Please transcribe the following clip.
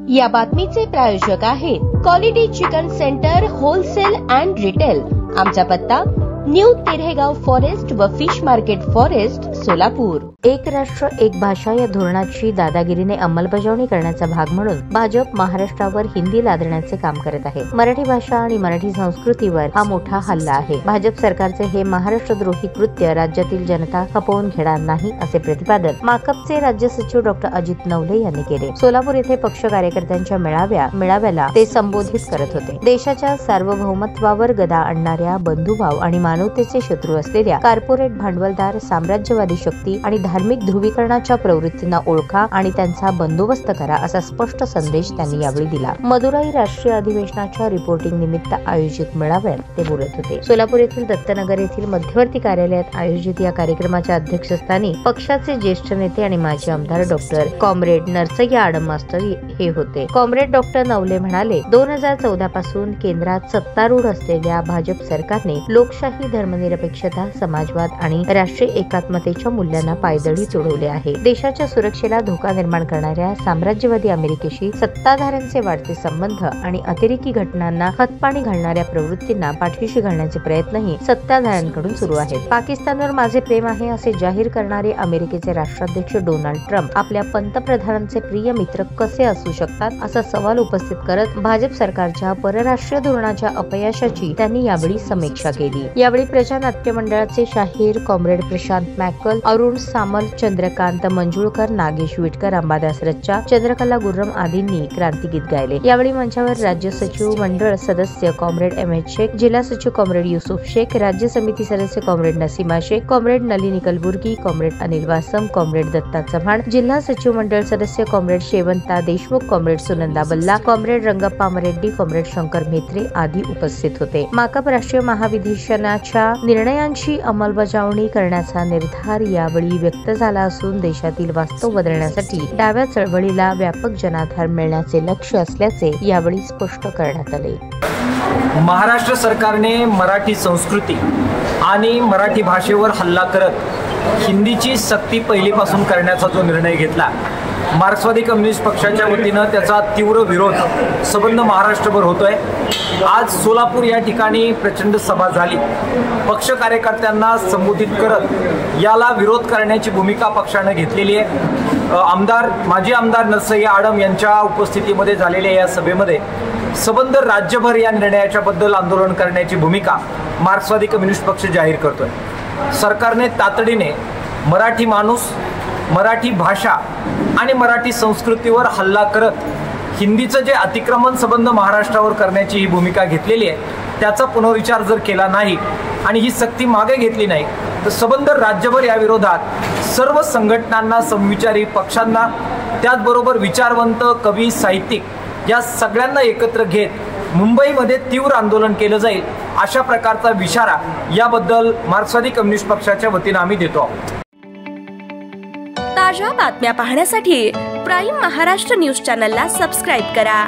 या बातमीचे प्रायोजक आहेत quality chicken centre wholesale and retail. आमचा पत्ता न्यू तिरेगाव फॉरेस्ट व फिश मार्केट फॉरेस्ट सोलापूर। एक राष्ट्र एक भाषा या धोरणाची दादागिरीने अंमलबजावणी करण्याचा भाग म्हणून भाजप महाराष्ट्रावर हिंदी लादण्याचे काम करत आहे। मराठी भाषा आणि मराठी संस्कृतीवर हा मोठा हल्ला आहे। भाजप सरकारचे हे महाराष्ट्रद्रोही कृत्य राज्यातील जनता खपवून घेणार नाही असे प्रतिपादन माकपचे राज्य सचिव डॉक्टर अजित नवले यांनी केले। सोलापूर येथे पक्ष कार्यकर्त्यांच्या मेळाव्याला ते संबोधित करत होते। देशाच्या सार्वभौमत्वावर गदा आणणाऱ्या बंधुभाव आणि मानवतेचे शत्रू असलेल्या कॉर्पोरेट भांडवलदार साम्राज्यवादी शक्ती आणि धार्मिक ध्रुवीकरणाच्या प्रवृत्तींना ओळखा आणि त्यांचा बंदोबस्त करा असा स्पष्ट संदेश त्यांनी यावेळी दिला। मदुराई राष्ट्रीय अधिवेशनाच्या रिपोर्टिंग निमित्त आयोजित मेळाव्यात ते बोलत होते। सोलापूर येथील दत्तनगर येथील मध्यवर्ती कार्यालयात आयोजित या कार्यक्रमाच्या अध्यक्षस्थानी पक्षाचे ज्येष्ठ नेते आणि माजी आमदार doctor comrade Narsayya Adam master हे होते। कॉम्रेड डॉक्टर नवले म्हणाले, 2014 पासून केंद्रात सत्तारूढ असलेल्या भाजप सरकारने लोकशाही, धर्मनिरपेक्षता, समाजवाद आणि राष्ट्रीय एकात्मतेच्या मूल्यांना पायदळी चढवले आहे। देशाच्या सुरक्षेला धोका निर्माण करणाऱ्या साम्राज्यवादी अमेरिकेशी सत्ताधाऱ्यांचे वाढते संबंध आणि अतिरेकी घटनांना खतपाणी घालणाऱ्या प्रवृत्तींना पाठीशी घालण्याचे प्रयत्नही सत्ताधाऱ्यांकडून सुरू आहेत। पाकिस्तानवर माझे प्रेम आहे असे जाहीर करणारे अमेरिकेचे राष्ट्राध्यक्ष डोनाल्ड ट्रम्प आपल्या पंतप्रधानांचे प्रिय मित्र कसे असू शकतात असा सवाल उपस्थित करत भाजप सरकारच्या परराष्ट्रीय धोरणाच्या अपयशाची त्यांनी यावेळी समीक्षा केली। यावेळी प्रजानाट्य मंडळाचे शाहीर कॉम्रेड प्रशांत मॅकल, अरुण सामल, चंद्रकांत मंजुळकर, नागेश विटकर, अंबादास रच्चा, चंद्रकला गुर्रम आदींनी क्रांतिगीत गायले। यावेळी मंचावर राज्य सचिव मंडळ सदस्य कॉम्रेड एम.एच. शेख, जिल्हा सचिव कॉम्रेड युसुफ शेख, राज्य समिती सदस्य comrade Nasima Shaikh, comrade Nalini Kalburgi, comrade Anil Wasam, comrade Datta Chavan, जिल्हा सचिव मंडळ सदस्य comrade Shevanta Deshmukh, comrade Sunanda Balla, comrade Rangappa Mareddy, comrade Shankar Mhetre आदी उपस्थित होते। माकप राष्ट्रीय महाधिवेशनाच्या निर्णयांची अंमलबजावणी करण्याचा निर्धार यावेळी व्यक्त झाला असून देशातील वास्तव बदलण्यासाठी डाव्या चळवळीला व्यापक जनाधार मिळण्याचे लक्ष्य असल्याचे यावेळी स्पष्ट करण्यात आले। महाराष्ट्र सरकारने मराठी संस्कृती आणि मराठी भाषेवर हल्ला करत हिंदीची सक्ती पहिलीपासून करण्याचा जो निर्णय घेतला, मार्क्सवादी कम्युनिस्ट पक्षाच्या वतीनं त्याचा तीव्र विरोध संबंध महाराष्ट्रभर होतोय। आज सोलापूर या ठिकाणी प्रचंड सभा झाली। पक्ष कार्यकर्त्यांना संबोधित करत याला विरोध करण्याची भूमिका पक्षाने घेतलेली आहे। माजी आमदार नरसय्या आडम यांच्या उपस्थितीमध्ये झालेल्या या सभेमध्ये संबंध राज्यभर या निर्णयाच्या बद्दल आंदोलन करण्याची भूमिका मार्क्सवादी कम्युनिस्ट पक्ष जाहीर करतोय। सरकारने तातडीने मराठी माणूस, मराठी भाषा आणि मराठी संस्कृतीवर हल्ला करत हिंदीचं जे अतिक्रमण संबंध महाराष्ट्रावर करण्याची ही भूमिका घेतलेली आहे, त्याचा पुनर्विचार जर केला नाही आणि ही सक्ती मागे घेतली नाही तर संबंध राज्यभर या विरोधात सर्व संघटनांना, समविचारी पक्षांना, त्याचबरोबर विचारवंत, कवी, साहित्यिक या सगळ्यांना एकत्र घेत मुंबईमध्ये तीव्र आंदोलन केलं जाईल अशा प्रकारचा इशारा याबद्दल मार्क्सवादी कम्युनिस्ट पक्षाच्या वतीने आम्ही देतो आहोत। ताज्या बातम्या पाहण्यासाठी प्राईम महाराष्ट्र न्यूज चॅनलला सबस्क्राईब करा।